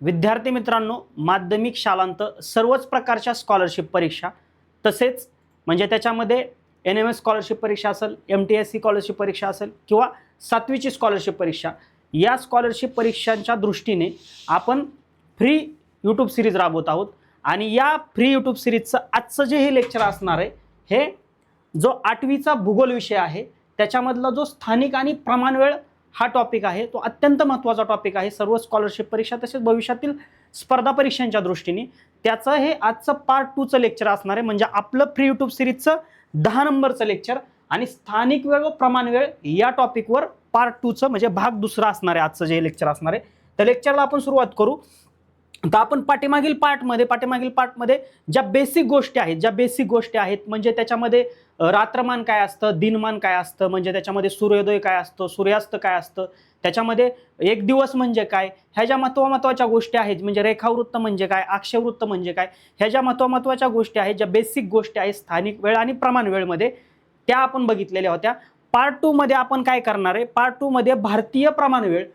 विद्यार्थी मित्रांनो, माध्यमिक शालांत सर्वच प्रकारच्या स्कॉलरशिप परीक्षा, तसेच म्हणजे त्याच्यामध्ये NMS स्कॉलरशिप परीक्षा असेल, MTSC स्कॉलरशिप परीक्षा असेल किंवा 7वीची स्कॉलरशिप परीक्षा, या स्कॉलरशिप परीक्षांच्या दृष्टीने आपण फ्री यूट्यूब सिरीज राबवत आहोत. आणि या फ्री यूट्यूब सिरीजचं आजचं जे हे लेक्चर असणार आहे, हे जो 8वीचा भूगोल विषय आहे त्याच्यामधला जो स्थानिक आणि प्रमाणवेळ हा टॉपिक आहे, तो अत्यंत महत्त्वाचा टॉपिक आहे सर्व स्कॉलरशिप परीक्षा तसेच भविष्यातील स्पर्धा परीक्षांच्या दृष्टीने. त्याचं हे आजचं पार्ट 2चं लेक्चर असणार आहे. म्हणजे आपलं फ्री यूट्यूब सिरीजचं 10 नंबरचं लेक्चर आणि स्थानिक वेळ व प्रमाण वेळ या टॉपिकवर पार्ट 2चं म्हणजे भाग दुसरा असणार आहे आजचं जे लेक्चर असणार आहे. त्या लेक्चरला आपण सुरुवात करू. तर आपण पाठीमागील पार्टमध्ये ज्या बेसिक गोष्टी आहेत म्हणजे त्याच्यामध्ये रात्रमान काय असतं, दिनमान काय असतं, म्हणजे त्याच्यामध्ये सूर्योदय काय असतं, सूर्यास्त काय असतं, त्याच्यामध्ये एक दिवस म्हणजे काय, ह्या ज्या महत्त्वाच्या गोष्टी आहेत, म्हणजे रेखावृत्त म्हणजे काय, अक्षवृत्त म्हणजे काय, ह्या ज्या महत्त्वाच्या गोष्टी आहेत, ज्या बेसिक गोष्टी आहेत स्थानिक वेळ आणि प्रमाण वेळमध्ये, त्या आपण बघितलेल्या होत्या. पार्ट 2 मध्ये आपण काय करणार आहे, पार्ट 2 मध्ये भारतीय प्रमाण वेळ,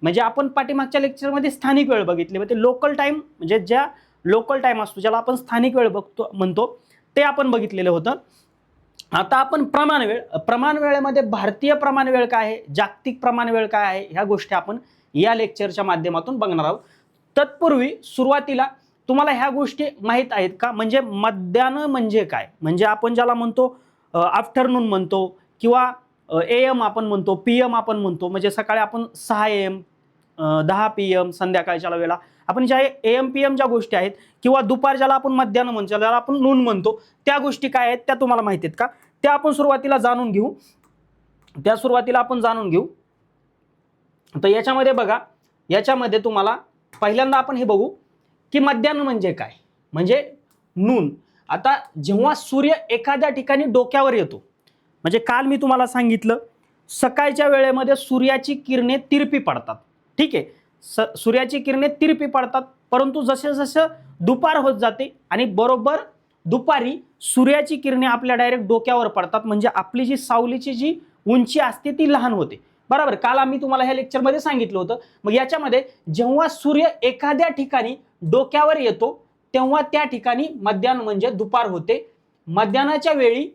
म्हणजे आपण पाठीमागच्या लेक्चरमध्ये स्थानिक वेळ बघितली, म्हणजे लोकल टाइम, म्हणजे ज्या लोकल टाइम असतो ज्याला आपण स्थानिक वेळ म्हणतो ते आपण बघितलेलं होतं. आता आपण प्रमाण वेळेमध्ये भारतीय प्रमाण वेळ काय आहे, जागतिक प्रमाण वेळ काय आहे, ह्या गोष्टी आपण या लेक्चरच्या माध्यमातून बघणार आहोत. तत्पूर्वी सुरुवातीला तुम्हाला ह्या गोष्टी माहीत आहेत का, म्हणजे मध्यान्ह म्हणजे काय, म्हणजे आपण ज्याला म्हणतो आफ्टरनून म्हणतो किंवा AM आपण म्हणतो, PM आपण म्हणतो, म्हणजे सकाळी आपण 6 AM 10 PM संध्याकाळच्या वेळेला आपण ज्या AM PM ज्या गोष्टी आहेत किंवा दुपार ज्याला आपण मध्यान्ह म्हणतो, ज्याला आपण नून म्हणतो, त्या गोष्टी काय आहेत त्या तुम्हाला माहिती आहेत का, त्या आपण सुरुवातीला जाणून घेऊ. तर याच्यामध्ये बघा, याच्यामध्ये तुम्हाला पहिल्यांदा आपण हे बघू की मध्यान्ह म्हणजे काय, म्हणजे नून. आता जेव्हा सूर्य एखाद्या ठिकाणी डोक्यावर येतो, म्हणजे काल मी तुम्हाला सांगितलं सकाळच्या वेळेमध्ये सूर्याची किरणे तिरपी पडतात, ठीक आहे, सूर्याची किरणे तिरपी पडतात, परंतु जसं दुपार होत जाते आणि बरोबर दुपारी सूर्याची किरणे आपल्या डायरेक्ट डोक्यावर पडतात, म्हणजे आपली जी सावलीची जी उंची असते ती लहान होते, बरोबर. काल आम्ही तुम्हाला ह्या लेक्चरमध्ये सांगितलं होतं. मग याच्यामध्ये जेव्हा सूर्य एखाद्या ठिकाणी डोक्यावर येतो तेव्हा त्या ठिकाणी मध्यान्ह म्हणजे दुपार होते. मध्यान्हाच्या वेळी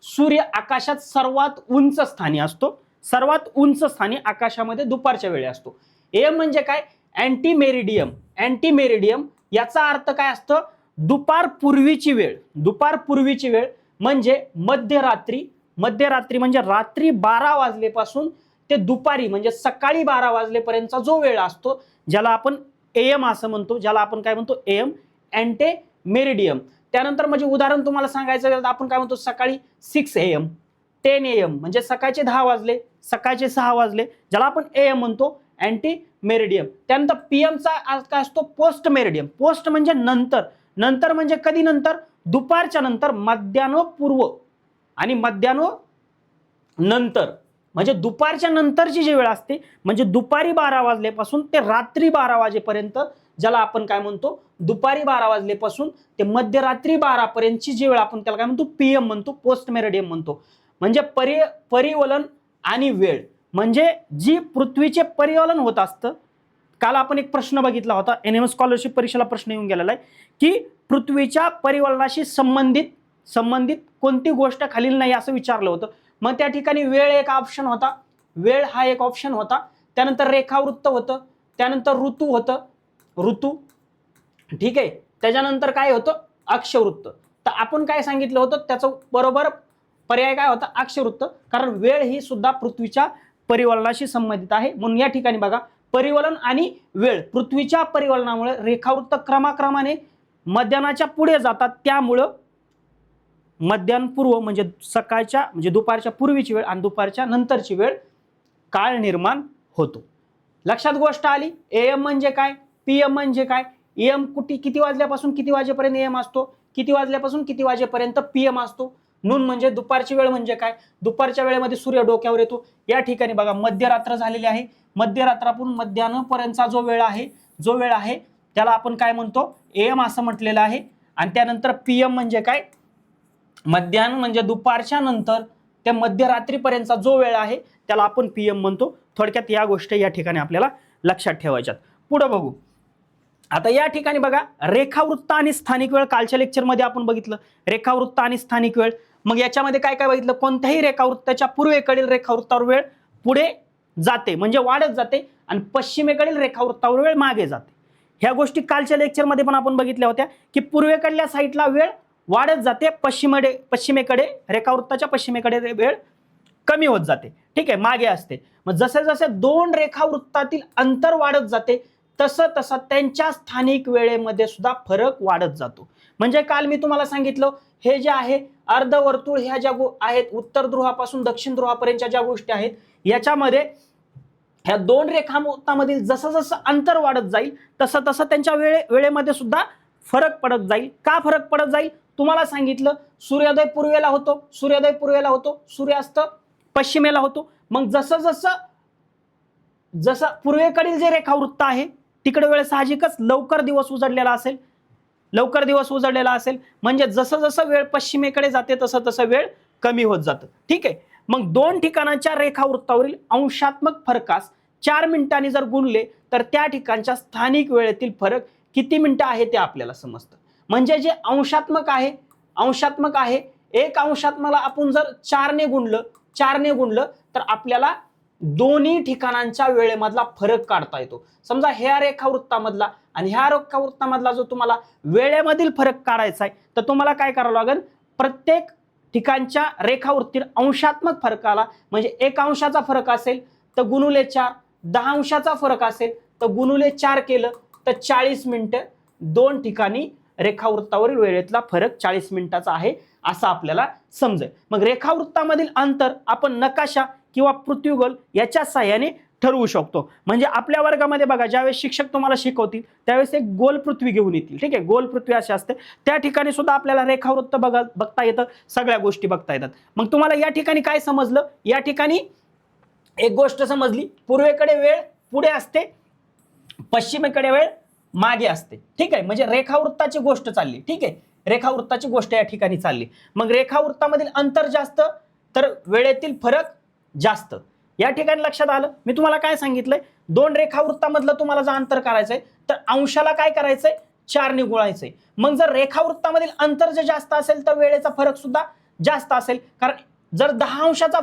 सूर्य आकाशात सर्वात उंच स्थानी असतो, सर्वात उंच स्थानी आकाशामध्ये दुपारच्या वेळी असतो. AM म्हणजे काय, अँटी मेरिडियम. याचा अर्थ काय असतं, दुपार पूर्वीची वेळ म्हणजे मध्यरात्री म्हणजे रात्री 12 वाजल्यापासून ते दुपारी म्हणजे सकाळी 12 वाजलेपर्यंतचा जो वेळ असतो ज्याला आपण AM असं म्हणतो, ज्याला आपण काय म्हणतो AM अँटी मेरिडियम. त्यानंतर म्हणजे उदाहरण तुम्हाला सांगायचं तर आपण काय म्हणतो, सकाळी 6 AM 10 AM म्हणजे सकाळचे 10 वाजले, सकाळचे 6 वाजले, ज्याला आपण AM म्हणतो अँटी मेरिडियम. त्यानंतर PMचा काय असतो, पोस्ट मेरिडियम. पोस्ट म्हणजे नंतर म्हणजे कधी नंतर, दुपारच्या नंतर, मध्यान्ह पूर्व आणि मध्यान्ह नंतर, म्हणजे दुपारच्या नंतरची जी वेळ असते म्हणजे दुपारी 12 वाजल्यापासून ते रात्री 12 वाजेपर्यंत, ज्याला आपण काय म्हणतो दुपारी 12 वाजल्यापासून ते मध्यरात्री 12 पर्यंतची जी वेळ आपण त्याला काय म्हणतो PM म्हणतो, पोस्ट मेरिडियम म्हणतो. म्हणजे परिवलन आणि वेळ म्हणजे जी पृथ्वीचे परिवलन होत असतं. काल आपण एक प्रश्न बघितला होता, NMS स्कॉलरशिप परीक्षेला प्रश्न येऊन गेलेला आहे की पृथ्वीच्या परिवलनाशी संबंधित कोणती गोष्ट खालील नाही असं विचारलं होतं. मग त्या ठिकाणी वेळ एक ऑप्शन होता, वेळ हा एक ऑप्शन होता. त्यानंतर रेखावृत्त होतं, त्यानंतर ऋतू, ठीक आहे, त्याच्यानंतर काय होतं, अक्षवृत्त. तर आपण काय सांगितलं होतं, त्याचं बरोबर पर्याय काय होता, अक्षवृत्त, कारण वेळ ही सुद्धा पृथ्वीच्या परिवलनाशी संबंधित आहे. म्हणून या ठिकाणी बघा, परिवलन आणि वेळ, पृथ्वीच्या परिवलनामुळे रेखावृत्त क्रमाक्रमाने मध्यान्हाच्या पुढे जातात, त्यामुळं मध्यान्ह पूर्व म्हणजे सकाळच्या म्हणजे दुपारच्या पूर्वीची वेळ आणि दुपारच्या नंतरची वेळ काळ निर्माण होतो. लक्षात गोष्ट आली. AM म्हणजे काय, PM म्हणजे काय, AM किती वाजल्यापासून किती वाजेपर्यंत AM असतो, किती वाजल्यापासून किती वाजेपर्यंत PM असतो. नून म्हणजे दुपारची वेळ म्हणजे काय, दुपारच्या वेळेमध्ये सूर्य डोक्यावर येतो. या ठिकाणी बघा मध्यरात्र झालेली आहे, मध्यरात्रापासून मध्यान्हपर्यंतचा जो वेळ आहे त्याला आपण काय म्हणतो, AM असं म्हटलेलं आहे. आणि त्यानंतर PM म्हणजे काय, मध्यान्ह म्हणजे दुपारच्या नंतर त्या मध्यरात्रीपर्यंतचा जो वेळ आहे त्याला आपण PM म्हणतो. थोडक्यात या गोष्टी या ठिकाणी आपल्याला लक्षात ठेवायच्यात. पुढे बघू, आता या ठिकाणी बघा, रेखावृत्त आणि स्थानिक वेळ कालच्या लेक्चरमध्ये आपण बघितलं, रेखावृत्त आणि स्थानिक वेळ. मग याच्यामध्ये काय काय बघितलं, कोणत्याही रेखावृत्ताच्या पूर्वेकडील रेखावृत्तावर वेळ पुढे जाते म्हणजे वाढत जाते आणि पश्चिमेकडील रेखावृत्तावर वेळ मागे जाते. ह्या गोष्टी कालच्या लेक्चरमध्ये पण आपण बघितल्या होत्या की पूर्वेकडल्या साईडला वेळ वाढत जाते, पश्चिमेकडे रेखावृत्ताच्या पश्चिमेकडे वेळ कमी होत जाते. ठीक आहे, मागे असते. मग जसे जसे दोन रेखावृत्तातील अंतर वाढत जाते तसं तसं त्यांच्या स्थानिक वेळेमध्ये सुद्धा फरक वाढत जातो. म्हणजे काल मी तुम्हाला सांगितलं, हे जे आहे अर्धवर्तुळ, ह्या ज्या आहेत उत्तर ध्रुवापासून दक्षिण ध्रुवापर्यंतच्या ज्या गोष्टी आहेत, याच्यामध्ये ह्या दोन रेखावृत्तामधील जसं जसं अंतर वाढत जाईल तसं तसं त्यांच्या वेळेमध्ये सुद्धा फरक पडत जाईल. का फरक पडत जाईल तुम्हाला सांगितलं, सूर्योदय पूर्वेला होतो, सूर्यास्त पश्चिमेला होतो. मग जसं जसं पूर्वेकडील जे रेखावृत्त आहे तिकडे वेळ साहजिकच लवकर दिवस उजळलेला असेल, म्हणजे जसं जसं वेळ पश्चिमेकडे जाते तसं तसं वेळ कमी होत जातं. ठीक आहे, मग दोन ठिकाणांच्या रेखावृत्तावरील अंशात्मक फरकास 4 मिनिटांनी जर गुणले तर त्या ठिकाणच्या स्थानिक वेळेतील फरक किती मिनिटं आहे ते आपल्याला समजतं. म्हणजे जे अंशात्मक आहे, एक अंशात्मकला आपण जर 4 ने गुणलं तर आपल्याला दोन्ही ठिकाणांच्या वेळेमधला फरक काढता येतो. समजा ह्या रेखावृत्तामधला आणि ह्या रेखावृत्तामधला जो तुम्हाला वेळेमधील फरक काढायचा आहे तर तुम्हाला काय करावं लागेल, प्रत्येक ठिकाणच्या रेखावृत्तीत अंशात्मक फरकाला, म्हणजे 1 अंशाचा फरक असेल तर गुणुले 4, 10 अंशाचा फरक असेल तर गुणुले 4 केलं तर 40 मिनिटं दोन ठिकाणी रेखावृत्तावरील वेळेतला फरक 40 मिनिटाचा आहे असं आपल्याला समजेल. मग रेखावृत्तामधील अंतर आपण नकाशा किंवा पृथ्वीगोल याच्या साहाय्याने ठरवू शकतो. म्हणजे आपल्या वर्गामध्ये बघा, ज्यावेळेस शिक्षक तुम्हाला शिकवतील त्यावेळेस एक गोल पृथ्वी घेऊन येतील. ठीक आहे, गोल पृथ्वी अशी असते, त्या ठिकाणी सुद्धा आपल्याला रेखावृत्त बघता येतं, सगळ्या गोष्टी बघता येतात. मग तुम्हाला या ठिकाणी काय समजलं, या ठिकाणी एक गोष्ट समजली, पूर्वेकडे वेळ पुढे असते, पश्चिमेकडे वेळ मागे असते. ठीक आहे, म्हणजे रेखावृत्ताची गोष्ट चालली. ठीक आहे, रेखावृत्ताची गोष्ट या ठिकाणी चालली. मग रेखावृत्तामधील अंतर जास्त तर वेळेतील फरक जास्त. या ठिकाणी लक्षात आलं, मी तुम्हाला काय सांगितलंय, दोन रेखावृत्तामधलं तुम्हाला जर अंतर करायचंय तर अंशाला काय करायचंय, 4 ने गुणायचंय. मग जर रेखावृत्तामधील अंतर जे जास्त असेल तर वेळेचा फरक सुद्धा जास्त असेल, कारण जर 10 अंशाचा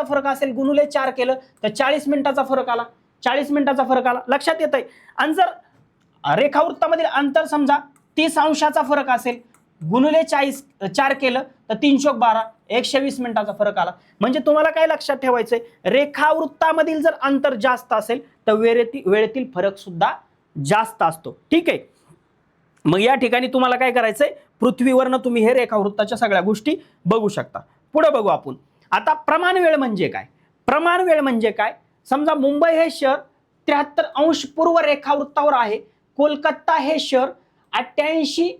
फरक असेल गुणुले 4 केलं तर 40 मिनिटाचा फरक आला. लक्षात येतंय. आणि जर रेखावृत्तामधील अंतर समजा 30 अंशाचा फरक असेल गुणुले 4 केलं तर 312, 120 मिनिटाचा फरक आला. म्हणजे तुम्हाला काय लक्षात ठेवायचंय, रेखावृत्तामधील जर अंतर जास्त असेल तर वेळेतील फरक सुद्धा जास्त असतो. ठीक आहे, मग या ठिकाणी तुम्हाला काय करायचंय, पृथ्वीवरनं तुम्ही हे रेखावृत्ताच्या सगळ्या गोष्टी बघू शकता. पुढे बघू आपण. आता प्रमाण वेळ म्हणजे काय, समजा मुंबई हे शहर 73 अंश पूर्व रेखावृत्तावर आहे, कोलकाता हे शहर 88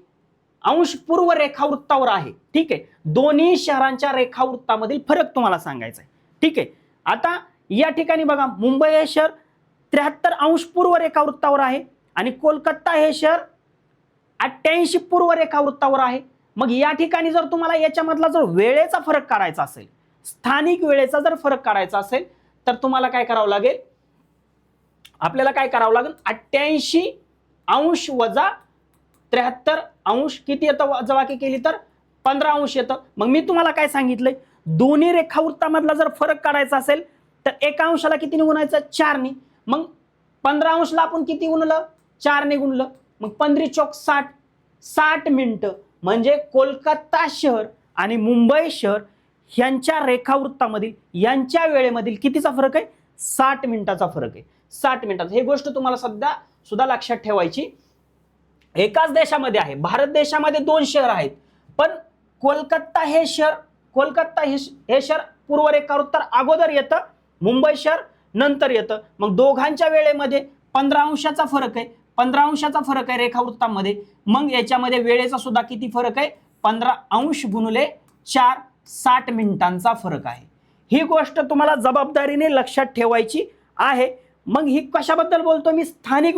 अंश पूर्व रेखावृत्तावर आहे. ठीक आहे, दोन्ही शहरांच्या रेखावृत्तामधील फरक तुम्हाला सांगायचा आहे. ठीक आहे, आता या ठिकाणी बघा, मुंबई हे शहर 73 अंश पूर्व रेखावृत्तावर आहे आणि कोलकाता हे शहर 88 पूर्व रेखावृत्तावर आहे. मग या ठिकाणी जर तुम्हाला याच्यामधला जर वेळेचा फरक काढायचा असेल, स्थानिक वेळेचा जर फरक काढायचा असेल तर तुम्हाला काय करावं लागेल, आपल्याला काय करावं लागेल, 88 अंश वजा 73 अंश किती येतं, वजाबाकी केली तर 15 अंश येतं. मग मी तुम्हाला काय सांगितलंय, दोन्ही रेखावृत्तामधला जर फरक काढायचा असेल तर 1 अंशाला किती गुणायचं, 4 ने. मग 15 अंशला आपण किती गुणलं, 4 ने गुणलं. मग 15 चौक 60 मिनिटं. म्हणजे कोलकाता शहर आणि मुंबई शहर यांच्या रेखावृत्तामधील यांच्या वेळेमधील कितीचा फरक आहे, 60 मिनिटाचा फरक आहे. 60 मिनिटाचा. ही गोष्ट तुम्हाला सुद्धा लक्षात ठेवायची. एकाच देशामध्ये आहे, भारत देशामध्ये 2 शहर आहेत, पण कोलकाता हे शहर पूर्व रेखावृत्तावर अगोदर येतं, मुंबई शहर नंतर येतं. मग दोघांच्या वेळेमध्ये 15 अंशाचा फरक आहे रेखावृत्तामध्ये. मग याच्यामध्ये वेळेचा सुद्धा किती फरक आहे, 15 अंश गुणुले 4, 60 मिनिटांचा फरक आहे. ही गोष्ट तुम्हाला जबाबदारीने लक्षात ठेवायची आहे. मग ही कशाबद्दल बोलतोय मी, स्थानिक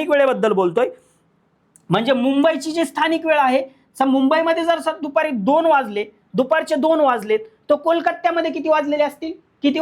वेळेबद्दल बोलतोय. म्हणजे मुंबईची जी स्थानिक वेळ आहे, मुंबईमध्ये जर दुपारी 2 वाजले, दुपारचे 2 वाजलेत, तर कोलकात्यामध्ये किती वाजलेले असतील, 3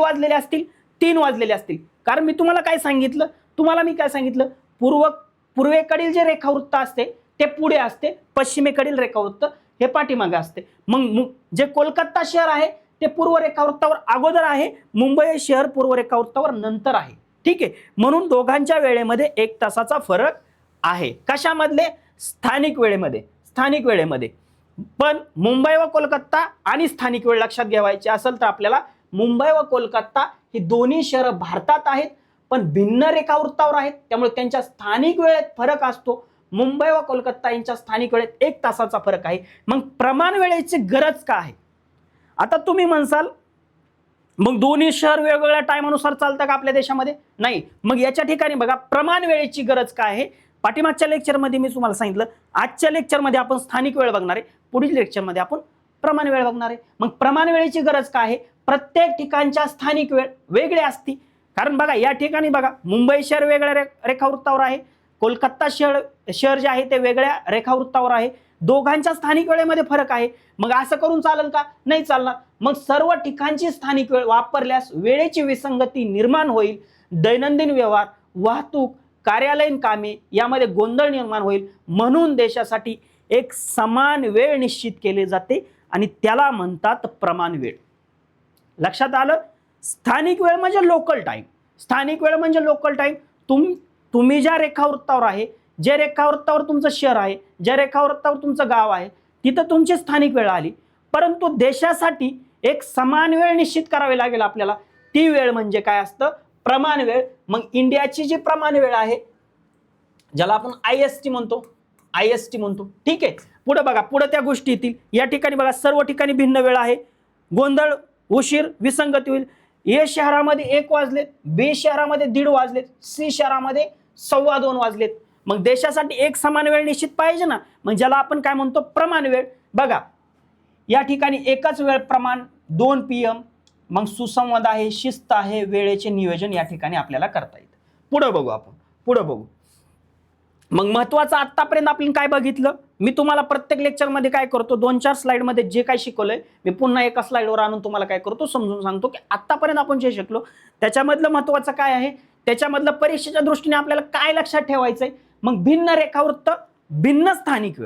वाजलेले असतील. कारण मी काय सांगितलं, पूर्वेकडील जे रेखावृत्त असते ते पुढे असते, पश्चिमेकडील रेखावृत्त हे पाठीमागे असते. मग जे कोलकाता शहर आहे ते पूर्व रेखावृत्तावर अगोदर आहे, मुंबई हे शहर पूर्व रेखावृत्तावर नंतर आहे. ठीक आहे, म्हणून दोघांच्या वेळेमध्ये 1 तासाचा फरक आहे. कशामधले? स्थानिक वेळेमध्ये. पण मुंबई व कोलकाता आणि स्थानिक वेळ लक्षात घ्यायची असेल तर आपल्याला मुंबई व कोलकाता ही दोन्ही शहर भारतात आहेत, पण भिन्न रेखावृत्तावर आहेत, त्यामुळे त्यांच्या स्थानिक वेळेत फरक असतो. मुंबई व कोलकाता यांच्या स्थानिक वेळेत 1 तासाचा फरक आहे. मग प्रमाण वेळेची गरज का आहे? आता तुम्ही म्हणसाल मग दोन्ही शहर वेगवेगळ्या टायमानुसार चालतं का आपल्या देशामध्ये? नाही. मग याच्या ठिकाणी बघा प्रमाण वेळेची गरज काय आहे. पाठीमागच्या लेक्चरमध्ये मी तुम्हाला सांगितलं, आजच्या लेक्चरमध्ये आपण स्थानिक वेळ बघणार आहे, पुढील लेक्चरमध्ये आपण प्रमाण वेळ बघणार आहे. मग प्रमाण वेळेची गरज काय आहे? प्रत्येक ठिकाणच्या स्थानिक वेळ वेगळी असती. कारण बघा या ठिकाणी बघा मुंबई शहर वेगळ्या रेखावृत्तावर आहे, कोलकाता शहर जे आहे ते वेगळ्या रेखावृत्तावर आहे. दोघांच्या स्थानिक वेळेमध्ये फरक आहे. मग असं करून चालेल का? नाही चालणार. मग सर्व ठिकाणची स्थानिक वेळ वापरल्यास वेळेची विसंगती निर्माण होईल. दैनंदिन व्यवहार, वाहतूक, कार्यालयीन कामे यामध्ये गोंधळ निर्माण होईल. म्हणून देशासाठी एक समान वेळ निश्चित केली जाते आणि त्याला म्हणतात प्रमाण वेळ. लक्षात आलं? स्थानिक वेळ म्हणजे लोकल टाइम. तुम्ही ज्या रेखावृत्तावर आहे, जे रेखावृत्तावर तुमचं शहर आहे, ज्या रेखावृत्तावर तुमचं गाव आहे, तिथं तुमची स्थानिक वेळ आली. परंतु देशासाठी एक समान वेळ निश्चित करावी लागेल आपल्याला. ती वेळ म्हणजे काय असतं? प्रमाण वेळ. मग इंडियाची जी प्रमाण वेळ आहे ज्याला आपण IST म्हणतो. ठीक आहे, पुढे बघा, पुढे त्या गोष्टी येतील. या ठिकाणी बघा सर्व ठिकाणी भिन्न वेळ आहे. गोंधळ, उशीर, विसंगती होईल. ए शहरामध्ये 1 वाजलेत, बी शहरामध्ये 1:30 वाजलेत, सी शहरामध्ये 2:15 वाजलेत. मग देशासाठी एक समान वेळ निश्चित पाहिजे ना, मग ज्याला आपण काय म्हणतो? प्रमाण वेळ. बघा या ठिकाणी एकच वेळ प्रमाण 2 PM. मग सुसंवाद आहे, शिस्त आहे, वेळेचे नियोजन या ठिकाणी आपल्याला करता येतं. पुढे बघू. मग महत्वाचं आतापर्यंत आपण काय बघितलं? मी तुम्हाला प्रत्येक लेक्चरमध्ये काय करतो, 2-4 स्लाइडमध्ये जे काही शिकवलंय मी पुन्हा एका स्लाइडवर आणून तुम्हाला काय करतो, समजून सांगतो की आतापर्यंत आपण जे शिकलो त्याच्यामधलं महत्वाचं काय आहे, त्याच्यामधलं परीक्षेच्या दृष्टीने आपल्याला काय लक्षात ठेवायचंय. मग भिन्न रेखावृत्त, भिन्न स्थानिक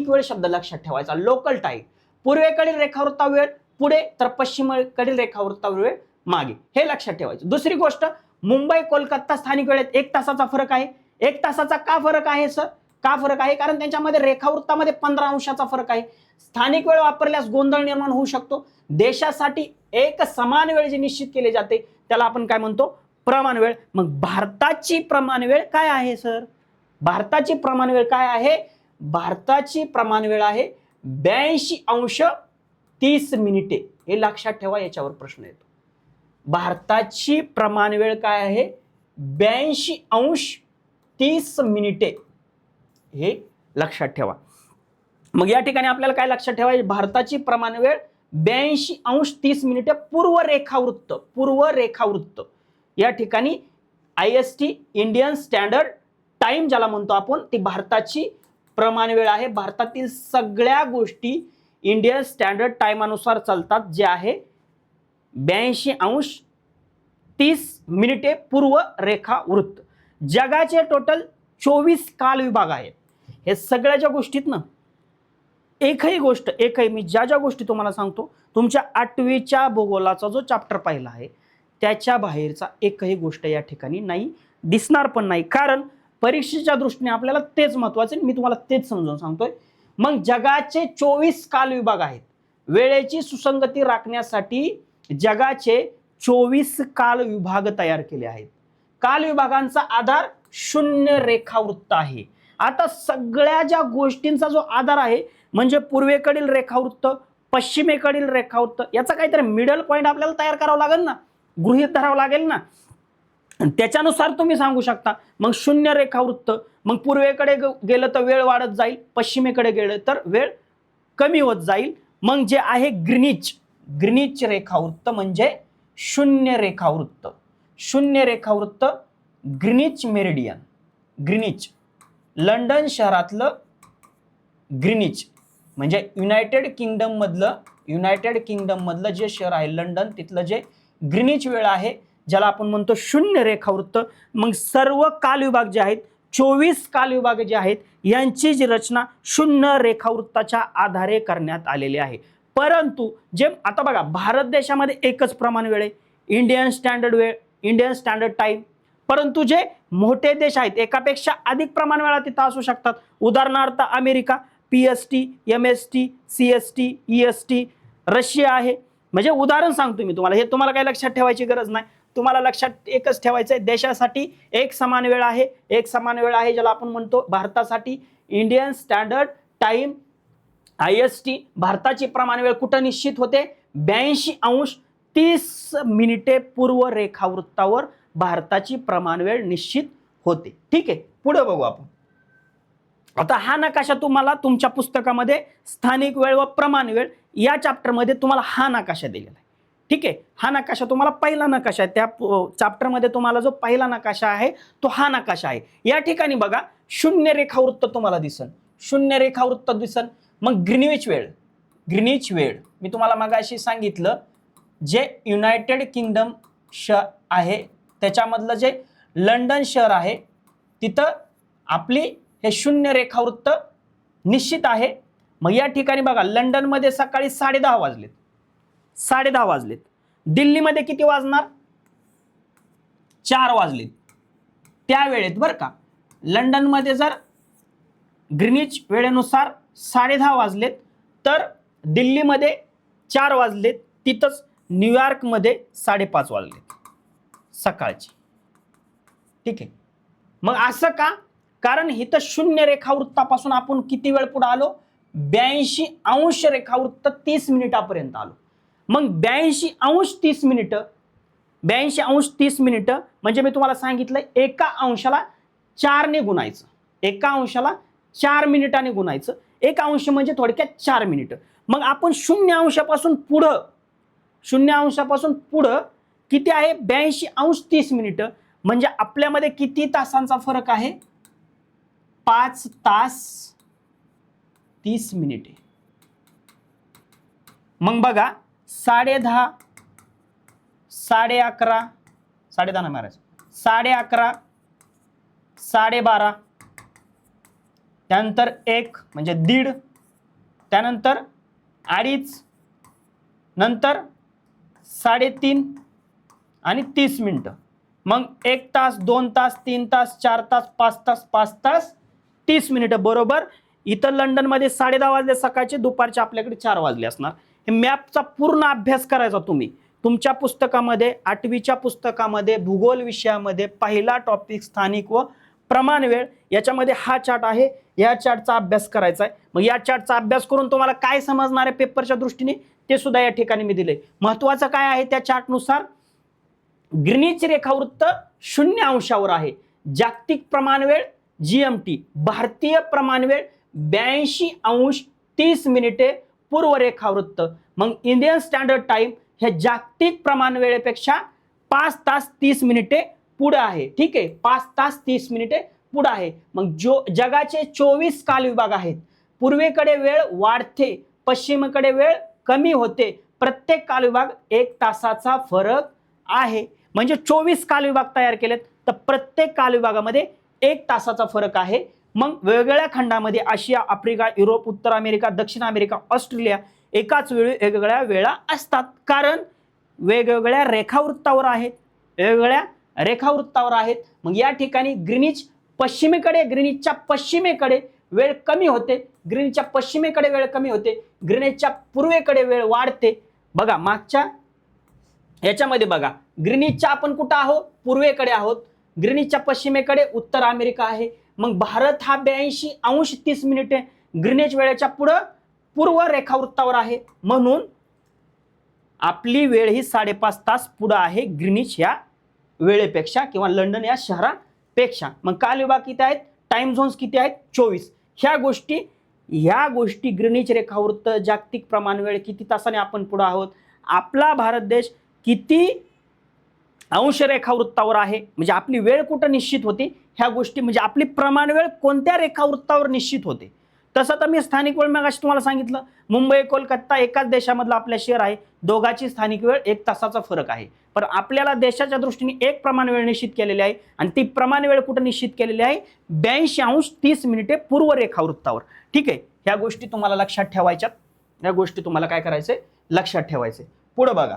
वेळ शब्द लक्षात ठेवायचा. Local time. पूर्वेकडील रेखावृत्ता वेळ पुढे तर पश्चिमेकडील रेखावृत्ता वेळ मागे, हे लक्षात ठेवायचं. दुसरी गोष्ट, मुंबई कोलकाता स्थानिक वेळेत 1 तासाचा फरक आहे. 1 तासाचा का फरक आहे सर? कारण त्यांच्यामध्ये रेखावृत्तामध्ये 15 अंशाचा फरक आहे. स्थानिक वेळ वापरल्यास गोंधळ निर्माण होऊ शकतो. देशासाठी एक समान वेळ जी निश्चित केली जाते त्याला आपण काय म्हणतो? प्रमाण वेळ. मग भारताची प्रमाण वेळ काय आहे सर? भारताची प्रमाण वेळ काय आहे? भारताची प्रमाण वेळ आहे 82°30'. हे लक्षात ठेवा, याच्यावर प्रश्न येतो. भारताची प्रमाण वेळ काय आहे? 82°30'. हे लक्षात ठेवा. मग या ठिकाणी आपल्याला काय लक्षात ठेवायचे? भारताची प्रमाण वेळ 82°30'. पूर्व रेखावृत्त या ठिकाणी IST इंडियन स्टँडर्ड टाइम ज्याला म्हणतो आपण, ती भारताची प्रमाण वेळ आहे. भारतातील सगळ्या गोष्टी इंडियन स्टँडर्ड टाइमानुसार चालतात, जे आहे 82°30' पूर्व रेखावृत्त. जगाचे टोटल 24 काल विभाग आहेत. हे सगळ्या ज्या गोष्टीत ना, एकही मी ज्या गोष्टी तुम्हाला सांगतो, तुमच्या 8वीच्या भूगोलाचा जो चॅप्टर पाहिला आहे त्याच्या बाहेरचा एकही गोष्ट या ठिकाणी नाही, दिसणार पण नाही. कारण परीक्षेच्या दृष्टीने आपल्याला तेच महत्वाचं, मी तुम्हाला तेच समजून सांगतोय. मग जगाचे 24 काल विभाग आहेत. वेळेची सुसंगती राखण्यासाठी जगाचे 24 काल विभाग तयार केले आहेत. काल विभागांचा आधार 0 रेखावृत्त आहे. आता सगळ्या ज्या गोष्टींचा जो आधार आहे म्हणजे पूर्वेकडील रेखावृत्त, पश्चिमेकडील रेखावृत्त, याचा काहीतरी मिडल पॉइंट आपल्याला तयार करावं लागेल ना, गृहीत धरावं लागेल ना. त्याच्यानुसार तुम्ही सांगू शकता. मग 0 रेखावृत्त, मग पूर्वेकडे गेलं तर वेळ वाढत जाईल, पश्चिमेकडे गेलं तर वेळ कमी होत जाईल. मग जे आहे ग्रीनिच रेखावृत्त म्हणजे 0 रेखावृत्त, ग्रीनिच मेरिडियन. लंडन शहरातलं ग्रीनिच म्हणजे युनायटेड किंगडम मधलं जे शहर आहे लंडन, तिथलं जे ग्रीनिच वेळ आहे ज्याला आपण म्हणतो शून्य रेखावृत्त. मग सर्व कालविभाग जे आहेत 24 कालविभाग जे आहेत यांची जी रचना शून्य रेखावृत्ताच्या आधारे करण्यात आलेली आहे. परंतु जे आता बघा भारत देशामध्ये एकच प्रमाण वेळ आहे, इंडियन स्टँडर्ड वेळ, इंडियन स्टँडर्ड टाइम. परंतु जे मोठे देश आहेत एकापेक्षा अधिक प्रमाण वेळा तिथं असू शकतात. उदाहरणार्थ America PST, MST, CST, EST, Russia आहे. म्हणजे उदाहरण सांगतो मी तुम्हाला, हे तुम्हाला काही लक्षात ठेवायची गरज नाही. तुम्हाला लक्षात एकच ठेवायचं आहे, देशासाठी एक समान वेळ आहे, एक समान वेळ आहे ज्याला आपण म्हणतो भारतासाठी इंडियन स्टँडर्ड टाइम IST. भारताची प्रमाण वेळ कुठं निश्चित होते? 82°30 पूर्व रेखावृत्तावर भारताची प्रमाण वेळ निश्चित होते. ठीक आहे, पुढे बघू आपण. आता हा नकाशा तुम्हाला तुमच्या पुस्तकामध्ये स्थानिक वेळ व प्रमाण वेळ या चॅप्टरमध्ये तुम्हाला हा नकाशा दिलेला आहे. ठीक आहे, हा नकाशा तुम्हाला पहिला नकाशा आहे, त्या चॅप्टरमध्ये तुम्हाला जो पहिला नकाशा आहे तो हा नकाशा आहे. या ठिकाणी बघा शून्य रेखावृत्त तुम्हाला दिसन, शून्य रेखावृत्त दिसन. मग ग्रीनिच वेळ, ग्रीनिच वेळ मी तुम्हाला मगाशी सांगितलं जे युनायटेड किंगडम आहे त्याच्यामधलं जे लंडन शहर आहे तिथं आपली हे शून्य रेखावृत्त निश्चित आहे. मग या ठिकाणी बघा लंडनमध्ये सकाळी 10:30 वाजलेत, 10:30 वाजलेत. दिल्लीमध्ये किती वाजणार? 4 वाजलेत. त्या वेळेत बरं का, लंडनमध्ये जर ग्रीनिच वेळेनुसार 10:30 वाजलेत तर दिल्लीमध्ये 4 वाजलेत, तिथंच न्यूयॉर्कमध्ये 5:30 वाजलेत सकाळची. ठीक आहे, मग असं का? कारण इथं शून्य रेखावृत्तापासून आपण किती वेळ पुढे आलो? 82° रेखावृत्त 30 मिनिटापर्यंत आलो. मग 82°30 मिनिटं, 82°30 मिनिटं म्हणजे मी तुम्हाला सांगितलं एका अंशाला 4 ने गुणायचं, एका अंशाला 4 मिनिटाने गुणायचं. एक अंश म्हणजे थोडक्यात 4 मिनिटं. मग आपण 0° पुढं, 0° पुढं किती आहे? 82°30 मिनिटं म्हणजे आपल्यामध्ये किती तासांचा फरक आहे? 5 तास 30 मिनिटे. मग बघा 10:30, 11:30, 10:30 नाही मारायचं, 11:30, 12:30, त्यानंतर 1 म्हणजे 1:30, त्यानंतर 2:30, नंतर 3:30 आणि 30 मिनिटं. मग 1 तास, 2 तास, 3 तास, 4 तास, 5 तास, 5 तास 30 मिनिटं. बरोबर इथं लंडनमध्ये 10:30 वाजले सकाळचे, दुपारचे आपल्याकडे 4 वाजले असणार. हे मॅपचा पूर्ण अभ्यास करायचा तुम्ही तुमच्या पुस्तकामध्ये, 8वीच्या पुस्तकामध्ये भूगोल विषयामध्ये पहिला टॉपिक स्थानिक व प्रमाण वेळ, याच्यामध्ये हा चार्ट आहे, या चार्टचा अभ्यास करायचा आहे. मग या चार्टचा अभ्यास करून तुम्हाला काय समजणार आहे पेपरच्या दृष्टीने ते सुद्धा या ठिकाणी मी दिले. महत्वाचं काय आहे त्या चार्टनुसार? ग्रीनिच रेखावृत्त 0° आहे. जागतिक प्रमाण वेळ GMT, भारतीय प्रमाण वेळ 82°30 मिनिटे पूर्व रेखावृत्त. मग इंडियन स्टँडर्ड टाइम हे जागतिक प्रमाण वेळेपेक्षा 5 तास 30 मिनिटे पुढे आहे. ठीक आहे, 5 तास 30 मिनिटे पुढे आहे. मग जगाचे 24 कालविभाग आहेत. पूर्वेकडे वेळ वाढते, पश्चिमेकडे वेळ कमी होते. प्रत्येक कालविभाग 1 तासाचा फरक आहे. म्हणजे 24 कालविभाग तयार केलेत तर प्रत्येक कालविभागामध्ये 1 तासाचा फरक आहे. मग वेगवेगळ्या खंडामध्ये आशिया, आफ्रिका, युरोप, उत्तर अमेरिका, दक्षिण अमेरिका, ऑस्ट्रेलिया एकाच वेळी वेगवेगळ्या वेळा असतात, कारण वेगवेगळ्या रेखावृत्तावर आहेत, वेगवेगळ्या रेखावृत्तावर आहेत. मग या ठिकाणी ग्रीनिच पश्चिमेकडे, ग्रीनिचच्या पश्चिमेकडे वेळ कमी होते, ग्रीनिचच्या पश्चिमेकडे वेळ कमी होते, ग्रीनिचच्या पूर्वेकडे वेळ वाढते. बघा मागच्या याच्यामध्ये बघा ग्रीनिचच्या आपण कुठं आहोत? पूर्वेकडे आहोत. ग्रीनिचच्या पश्चिमेकडे उत्तर अमेरिका आहे. मग भारत हा 82°30 मिनिटे ग्रीनिच वेळेच्या पुढं पूर्व रेखावृत्तावर आहे, म्हणून आपली वेळ ही 5.5 तास पुढे आहे ग्रीनिच या वेळेपेक्षा किंवा लंडन या शहरापेक्षा. मग कालविभाग किती आहेत? टाइम झोन्स किती आहेत? 24. ह्या गोष्टी ग्रीनिच रेखावृत्त, जागतिक प्रमाण वेळ किती तासाने आपण पुढे आहोत, आपला भारत देश किती अंश रेखावृत्तावर आहे, म्हणजे आपली वेळ कुठं निश्चित होते, ह्या गोष्टी म्हणजे आपली प्रमाण वेळ कोणत्या रेखावृत्तावर निश्चित होते. तसं तर मी स्थानिक वेळ मगाशी तुम्हाला सांगितलं, मुंबई कोलकाता एकाच देशामधला आपल्या शहर आहे, दोघांची स्थानिक वेळ 1 तासाचा फरक आहे. पण आपल्याला देशाच्या दृष्टीने एक प्रमाण वेळ निश्चित केलेली आहे आणि ती प्रमाण वेळ कुठे निश्चित केलेली आहे? 82°30 पूर्व रेखावृत्तावर. ठीक आहे, ह्या गोष्टी तुम्हाला लक्षात ठेवायच्यात. या गोष्टी तुम्हाला काय करायचंय? लक्षात ठेवायचे. पुढे बघा,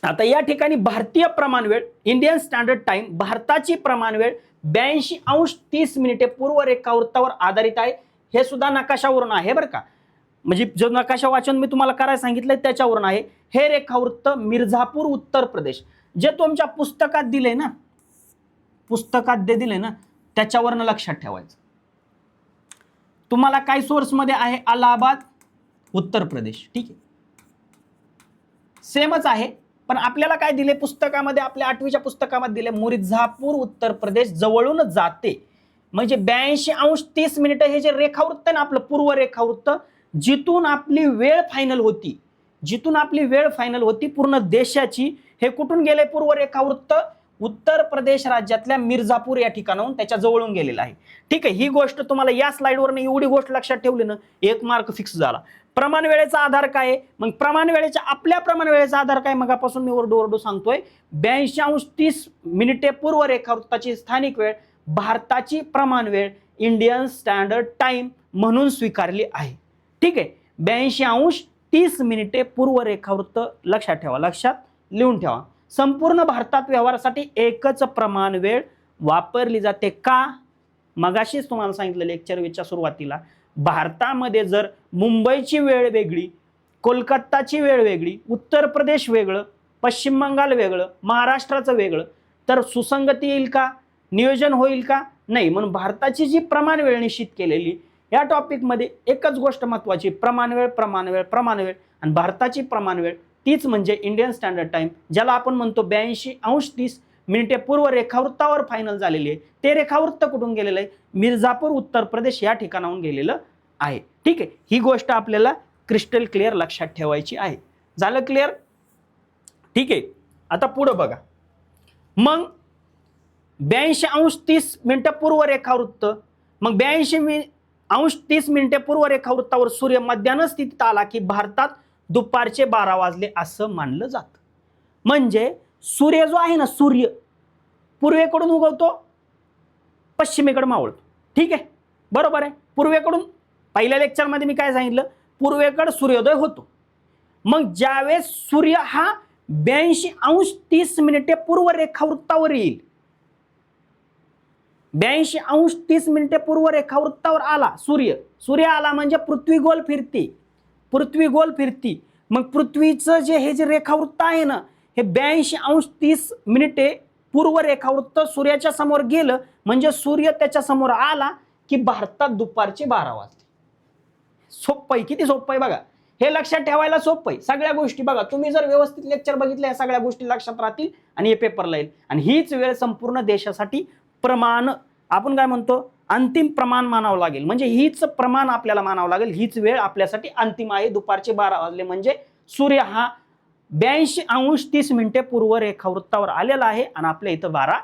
आता या ठिकाणी भारतीय प्रमाण वेळ इंडियन स्टँडर्ड टाइम, भारताची प्रमाण वेळ 82°30 पूर्व रेखावृत्तावर आधारित आहे. हे सुद्धा नकाशावरून आहे बरं का, म्हणजे जो नकाशा वाचन मी तुम्हाला करायला सांगितलंय त्याच्यावरून आहे. हे रेखावृत्त मिर्झापूर उत्तर प्रदेश, जे तुमच्या पुस्तकात दिले ना, पुस्तकात दिले ना, त्याच्यावरनं लक्षात ठेवायचं. तुम्हाला काय सोर्स मध्ये आहे? अलाहाबाद उत्तर प्रदेश. ठीक आहे, सेमच आहे, पण आपल्याला काय दिले पुस्तकामध्ये? आपल्या 8वीच्या पुस्तकामध्ये दिले मिर्झापूर उत्तर प्रदेश जवळून जाते. म्हणजे 82°30 हे जे रेखावृत्त आहे ना आपलं पूर्व रेखावृत्त, जिथून आपली वेळ फायनल होती, जिथून आपली वेळ फायनल होती पूर्ण देशाची, हे कुठून गेले पूर्व रेखावृत्त? उत्तर प्रदेश राज्यातल्या मिर्झापूर या ठिकाणाहून त्याच्या जवळून गेलेला आहे. ठीक आहे, ही गोष्ट तुम्हाला या स्लाइडवर एवढी गोष्ट लक्षात ठेवली ना, 1 मार्क फिक्स झाला. प्रमाण वेळेचा आधार काय आहे? मग प्रमाण वेळेच्या आपल्या प्रमाण वेळेचा आधार काय? मगापासून मी ओरडू सांगतोय, 82°30 पूर्व रेखावृत्ताची स्थानिक वेळ भारताची प्रमाण वेळ इंडियन स्टँडर्ड टाइम म्हणून स्वीकारली आहे. ठीक आहे, 82°30 पूर्व रेखावृत्त लक्षात ठेवा, लक्षात लिहून ठेवा. संपूर्ण भारतात व्यवहारासाठी एकच प्रमाण वेळ वापरली जाते. का? मगाशीच तुम्हाला सांगितलं लेक्चरच्या सुरुवातीला, भारतामध्ये जर मुंबईची वेळ वेगळी, कोलकाताची वेळ वेगळी, उत्तर प्रदेश वेगळं, पश्चिम बंगाल वेगळं, महाराष्ट्राचं वेगळं, तर सुसंगती येईल का? नियोजन होईल का? नाही. म्हणून भारताची जी प्रमाण वेळ निश्चित केलेली, या टॉपिकमध्ये एकच गोष्ट महत्वाची, प्रमाण वेळ, प्रमाण वेळ, प्रमाण वेळ. आणि भारताची प्रमाण वेळ तीच म्हणजे इंडियन स्टँडर्ड टाइम, ज्याला आपण म्हणतो 82°30 पूर्व रेखावृत्तावर फायनल झालेली आहे. ते रेखावृत्त कुठून गेलेलं आहे? मिर्झापूर उत्तर प्रदेश या ठिकाणाहून गेलेलं आहे. ठीक आहे, ही गोष्ट आपल्याला क्रिस्टल क्लिअर लक्षात ठेवायची आहे. झालं क्लिअर? ठीक आहे, आता पुढे बघा. मग 82°30 पूर्व रेखावृत्त, मग 82°30 पूर्व रेखावृत्तावर सूर्य मध्यान्ह स्थितीत आला की भारतात दुपारचे 12 वाजले असं मानलं जातं. म्हणजे सूर्य जो आहे ना, सूर्य पूर्वेकडून उगवतो, पश्चिमेकडे मावळतो. ठीक आहे, बरोबर आहे. पूर्वेकडून, पहिल्या लेक्चरमध्ये मी काय सांगितलं, पूर्वेकडे सूर्योदय होतो. मग ज्यावेळेस सूर्य हा 82°30 पूर्व रेखावृत्तावर येईल, 82°30 पूर्व रेखावृत्तावर आला सूर्य आला म्हणजे पृथ्वी गोल फिरते, पृथ्वी गोल फिरती. मग पृथ्वीचं हे जे रेखावृत्त आहे ना, हे 82°30 पूर्व रेखावृत्त सूर्याच्या समोर गेलं म्हणजे सूर्य त्याच्या समोर आला की भारतात दुपारचे 12 वाजले. सोपं आहे, किती सोपं आहे बघा. हे लक्षात ठेवायला सोपं आहे. सगळ्या गोष्टी बघा, तुम्ही जर व्यवस्थित लेक्चर बघितले, या सगळ्या गोष्टी लक्षात राहतील आणि हे पेपरला येईल. आणि हीच वेळ संपूर्ण देशासाठी प्रमाण, आपण काय म्हणतो, अंतिम प्रमाण मानावं लागेल. म्हणजे हीच प्रमाण आपल्याला मानावं लागेल, हीच वेळ आपल्यासाठी अंतिम आहे. दुपारचे 12 वाजले म्हणजे सूर्य हा 82°30 पूर्व रेखावृत्तावर आलेला आहे आणि आपल्या इथं 12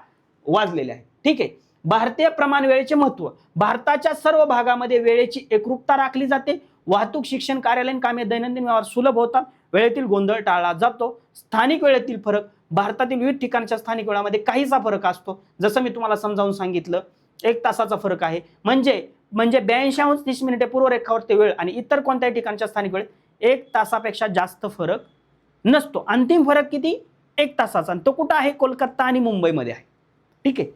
वाजलेले आहे. ठीक आहे, भारतीय प्रमाण वेळेचे महत्व. भारताच्या सर्व भागामध्ये वेळेची एकरूपता राखली जाते. वाहतूक, शिक्षण, कार्यालयीन कामे, दैनंदिन व्यवहार सुलभ होतात. वेळेतील गोंधळ टाळला जातो. स्थानिक वेळेतील फरक, भारतातील विविध ठिकाणच्या स्थानिक वेळामध्ये काहीसा फरक असतो. जसं मी तुम्हाला समजावून सांगितलं, 1 तासाचा फरक आहे. म्हणजे 82°30 पूर्व रेखावृत्त वेळ आणि इतर कोणत्याही ठिकाणच्या स्थानिक वेळेत 1 तासापेक्षा जास्त फरक नसतो. अंतिम फरक किती? 1 तासाचा. आणि तो कुठं आहे? कोलकाता आणि मुंबईमध्ये आहे. ठीक आहे,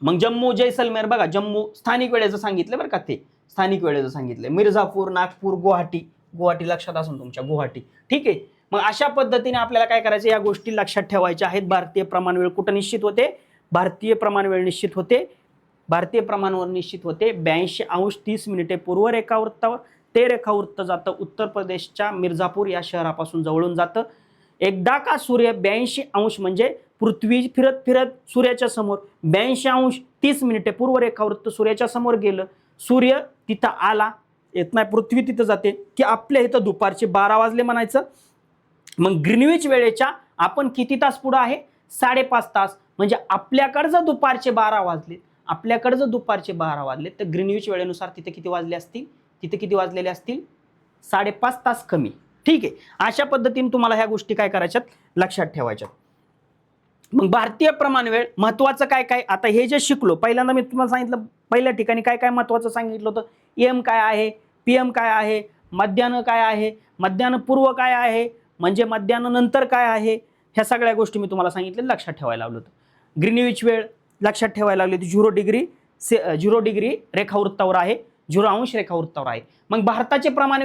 मग जम्मू, जैसलमेर बघा, जम्मू स्थानिक वेळेचं सांगितलं बरं का, ते स्थानिक वेळेचं सांगितलं. मिर्झापूर, नागपूर, गुवाहाटी लक्षात असून तुमच्या, गुवाहाटी. ठीक आहे, मग अशा पद्धतीने आपल्याला काय करायचं, या गोष्टी लक्षात ठेवायच्या आहेत. भारतीय प्रमाण वेळ कुठं निश्चित होते? भारतीय प्रमाण वेळ निश्चित होते, भारतीय प्रमाणवर निश्चित होते 82°30 पूर्व रेखावृत्तावर. ते रेखावृत्त जातं उत्तर प्रदेशच्या मिर्झापूर या शहरापासून जवळून जातं. एकदा का सूर्य 82° म्हणजे पृथ्वी फिरत फिरत सूर्याच्या समोर 82°30 पूर्व रेखावृत्त सूर्याच्या समोर गेलं, सूर्य तिथं आला, येत नाही, पृथ्वी तिथं जाते की आपल्या इथं दुपारचे 12 वाजले म्हणायचं. मग ग्रीनविच वेळेच्या आपण किती तास पुढं आहे? 5.5 तास. म्हणजे आपल्याकडे जर दुपारचे 12 वाजले आपल्याकडे जर दुपारचे 12 वाजले तर ग्रीनविच वेळेनुसार तिथे किती वाजले असतील, तिथे किती वाजलेले असतील, 5.5 तास कमी. ठीक आहे, अशा पद्धतीने तुम्हाला ह्या गोष्टी काय करायच्यात, लक्षात ठेवायच्यात. मग भारतीय प्रमाण वेळ महत्वाचं काय काय, आता हे जे शिकलो पहिल्यांदा मी तुम्हाला सांगितलं, पहिल्या ठिकाणी काय काय महत्वाचं सांगितलं होतं, एम काय आहे, PM काय आहे, मध्यान्ह काय आहे, मध्यान्ह पूर्व काय आहे, म्हणजे मध्यान्ह नंतर काय आहे, ह्या सगळ्या गोष्टी मी तुम्हाला सांगितलं, लक्षात ठेवायला लावलं होतं. ग्रीनविच वेळ लक्षात ठेवायला लागली होती, 0 डिग्री रेखावृत्तावर आहे, 0 अंश रेखावृत्तावर आहे. मग भारताची प्रमाण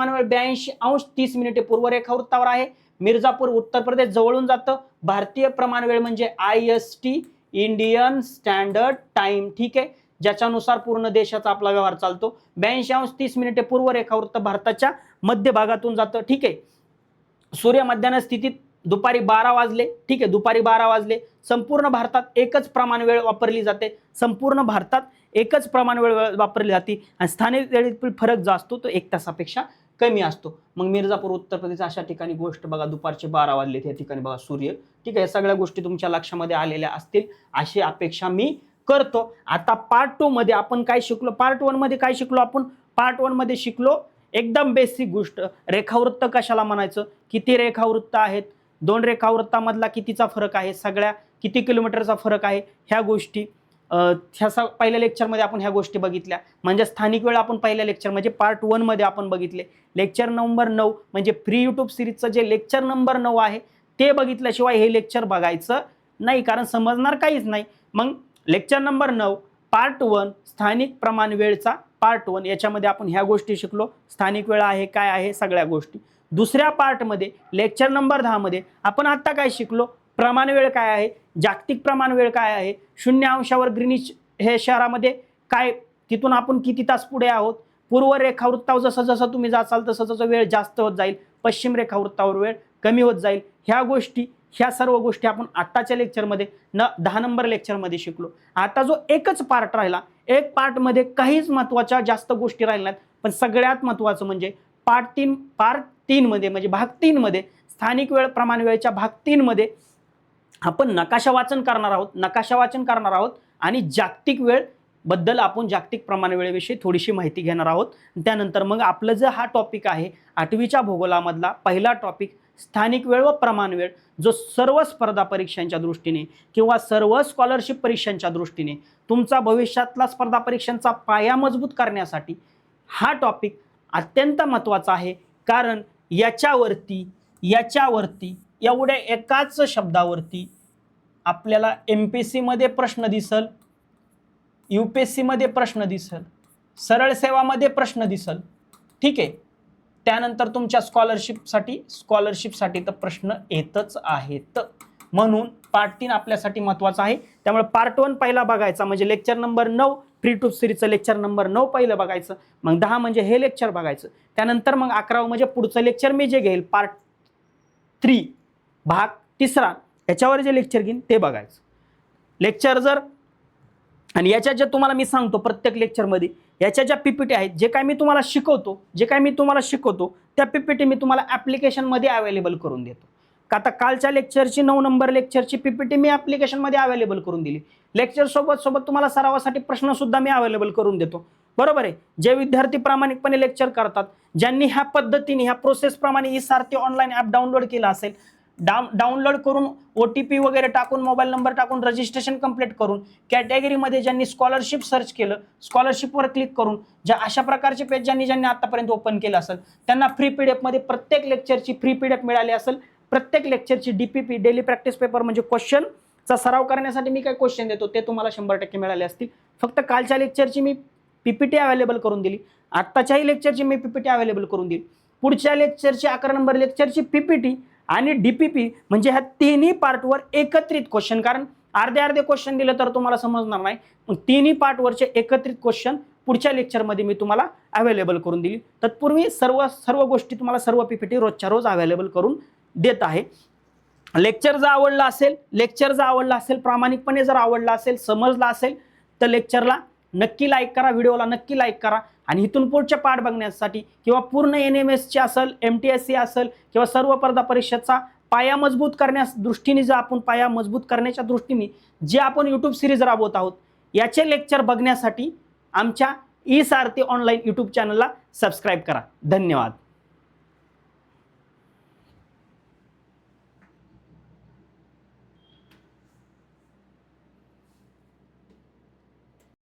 वेळ 82 अंश 30 मिनिटे पूर्व रेखावृत्तावर आहे. मिर्झापूर उत्तर प्रदेश जवळून जातं. भारतीय प्रमाण वेळ म्हणजे IST, इंडियन स्टँडर्ड टाइम. ठीक आहे, ज्याच्यानुसार पूर्ण देशाचा आपला व्यवहार चालतो. 82 अंश 30 मिनिटे पूर्व रेखावृत्त भारताच्या मध्य भागातून जातं. ठीक आहे, सूर्य मध्यान्ह स्थितीत दुपारी 12 वाजले. ठीक आहे, दुपारी 12 वाजले. संपूर्ण भारतात एकच प्रमाण वेळ वापरली जाते, संपूर्ण भारतात एकच प्रमाण वेळ वापरली जाते आणि स्थानिक वेळेतील फरक जो असतो तो 1 तासापेक्षा कमी असतो. मग मिर्झापूर उत्तर प्रदेश अशा ठिकाणी गोष्ट बघा, दुपारचे 12 वाजले त्या ठिकाणी बघा सूर्य. ठीक आहे, या सगळ्या गोष्टी तुमच्या लक्षामध्ये आलेल्या असतील अशी अपेक्षा मी करतो. आता पार्ट 2 मध्ये आपण काय शिकलो, पार्ट 1 मध्ये काय शिकलो आपण, पार्ट 1 मध्ये शिकलो एकदम बेसिक गोष्ट, रेखावृत्त कशाला म्हणायचं, किती रेखावृत्त आहेत, 2 रेखावृत्तामधला कितीचा फरक आहे, सगळ्या किती किलोमीटरचा फरक आहे, ह्या गोष्टी ह्या पहिल्या लेक्चरमध्ये आपण ह्या गोष्टी बघितल्या. म्हणजे स्थानिक वेळ आपण पहिल्या लेक्चर म्हणजे पार्ट 1 मध्ये आपण बघितले. लेक्चर नंबर 9 म्हणजे फ्री यूट्यूब सिरीजचं जे लेक्चर नंबर 9 आहे ते बघितल्याशिवाय हे लेक्चर बघायचं नाही, कारण समजणार काहीच नाही. मग लेक्चर नंबर 9 पार्ट 1 स्थानिक प्रमाण वेळचा पार्ट 1, याच्यामध्ये आपण ह्या गोष्टी शिकलो, स्थानिक वेळ आहे काय आहे सगळ्या गोष्टी. दुसऱ्या पार्टमध्ये लेक्चर नंबर 10 मध्ये आपण आता काय शिकलो, प्रमाण वेळ काय आहे, जागतिक प्रमाण वेळ काय आहे, 0 अंशावर ग्रीनिच हे शहरामध्ये काय, तिथून आपण किती तास पुढे आहोत, पूर्व रेखावृत्तावर जसं जसं तुम्ही जाचाल तसं तसं वेळ जास्त होत जाईल, पश्चिम रेखावृत्तावर वेळ कमी होत जाईल. ह्या सर्व गोष्टी आपण आत्ताच्या लेक्चरमध्ये 10 नंबर लेक्चरमध्ये शिकलो. आता जो एकच पार्ट राहिला, एक पार्टमध्ये काहीच महत्त्वाच्या जास्त गोष्टी राहिल्या नाहीत, पण सगळ्यात महत्त्वाचं म्हणजे पार्ट 3 मध्ये म्हणजे भाग 3 मध्ये स्थानिक वेळ प्रमाण वेळेच्या भाग 3 मध्ये आपण नकाशा वाचन करणार आहोत आणि जागतिक वेळ बद्दल आपण जागतिक प्रमाण वेळेविषयी थोडीशी माहिती घेणार आहोत. त्यानंतर मग आपलं जो हा टॉपिक आहे 8वीच्या भूगोलामधला पहिला टॉपिक स्थानिक वेळ व प्रमाण वेळ, जो सर्व स्पर्धा परीक्षांच्या दृष्टीने किंवा सर्व स्कॉलरशिप परीक्षांच्या दृष्टीने तुमचा भविष्यातला स्पर्धा परीक्षांचा पाया मजबूत करण्यासाठी हा टॉपिक अत्यंत महत्त्वाचा आहे. कारण याच्यावरती एवढ्या एकाच शब्दावरती आपल्याला MPSC मध्ये प्रश्न दिसल, UPSC मध्ये प्रश्न दिसल, सरळ सेवामध्ये प्रश्न दिसल. ठीक आहे, त्यानंतर तुमच्या स्कॉलरशिपसाठी तर प्रश्न येतच आहेत. म्हणून पार्ट 3 आपल्यासाठी महत्त्वाचा आहे. त्यामुळे पार्ट 1 पहिला बघायचा म्हणजे लेक्चर नंबर 9 फ्री यूट्यूब सिरीजचं लेक्चर नंबर 9 पहिलं बघायचं, मग 10 म्हणजे हे लेक्चर बघायचं, त्यानंतर मग 11 म्हणजे पुढचं लेक्चर मी जे घेईल पार्ट 3 भाग 3 याच्यावर जे लेक्चर घेईन ते बघायचं लेक्चर जर. आणि याच्या जे तुम्हाला मी सांगतो प्रत्येक लेक्चरमध्ये याच्या ज्या PPT आहेत, जे काय मी तुम्हाला शिकवतो त्या PPT मी तुम्हाला ॲप्लिकेशनमध्ये अवेलेबल करून देतो. का आता कालच्या लेक्चरची 9 नंबर लेक्चरची PPT मी ॲप्लिकेशनमध्ये अवेलेबल करून दिली. लेक्चर सोबत तुम्हाला सरावासाठी प्रश्नसुद्धा मी अवेलेबल करून देतो. बरोबर आहे. जे विद्यार्थी प्रामाणिकपणे लेक्चर करतात, ज्यांनी ह्या पद्धतीने ह्या प्रोसेसप्रमाणे सारथी ऑनलाईन ॲप डाउनलोड केला असेल, डाउनलोड करून OTP वगैरे टाकून मोबाईल नंबर टाकून रजिस्ट्रेशन कंप्लीट करून कॅटेगरीमध्ये ज्यांनी स्कॉलरशिप सर्च केलं, स्कॉलरशिपवर क्लिक करून ज्या अशा प्रकारचे पेज ज्यांनी आतापर्यंत ओपन केलं असेल त्यांना फ्री PDF मध्ये प्रत्येक लेक्चरची फ्री PDF मिळाली असेल. प्रत्येक लेक्चरची DPP डेली प्रॅक्टिस पेपर म्हणजे क्वेश्चनचा सराव करण्यासाठी मी काय क्वेश्चन देतो ते तुम्हाला 100% मिळाले असतील. फक्त कालच्या लेक्चरची मी PPT अवेलेबल करून दिली, आत्ताच्याही लेक्चरची मी PPT अवेलेबल करून दिली. पुढच्या लेक्चरची 11 नंबर लेक्चरची PPT आणि DPP म्हणजे ह्या तिन्ही पार्टवर एकत्रित क्वेश्चन, कारण अर्धे क्वेश्चन दिले तर तुम्हाला समजणार नाही, मग तिन्ही पार्टवरचे एकत्रित क्वेश्चन पुढच्या लेक्चरमध्ये मी तुम्हाला अवेलेबल करून दिली. तत्पूर्वी सर्व गोष्टी तुम्हाला सर्व PPT रोजच्या रोज अवेलेबल करून देत आहे. लेक्चर जर आवडला असेल प्रामाणिकपणे जर आवडला असेल, समजला असेल तर लेक्चरला नक्की लाईक करा, व्हिडिओला नक्की लाईक करा. आणि इथून पुढचे पाठ बघण्यासाठी किंवा पूर्ण NMSचे असेल, MTSC असेल किंवा सर्व स्पर्धा परीक्षेचा पाया मजबूत करण्यास दृष्टीने जर आपण पाया मजबूत करण्याच्या दृष्टीने जे आपण यूट्यूब सिरीज राबवत आहोत याचे लेक्चर बघण्यासाठी आमच्या ई सारथी ऑनलाईन यूट्यूब चॅनलला सबस्क्राईब करा. धन्यवाद.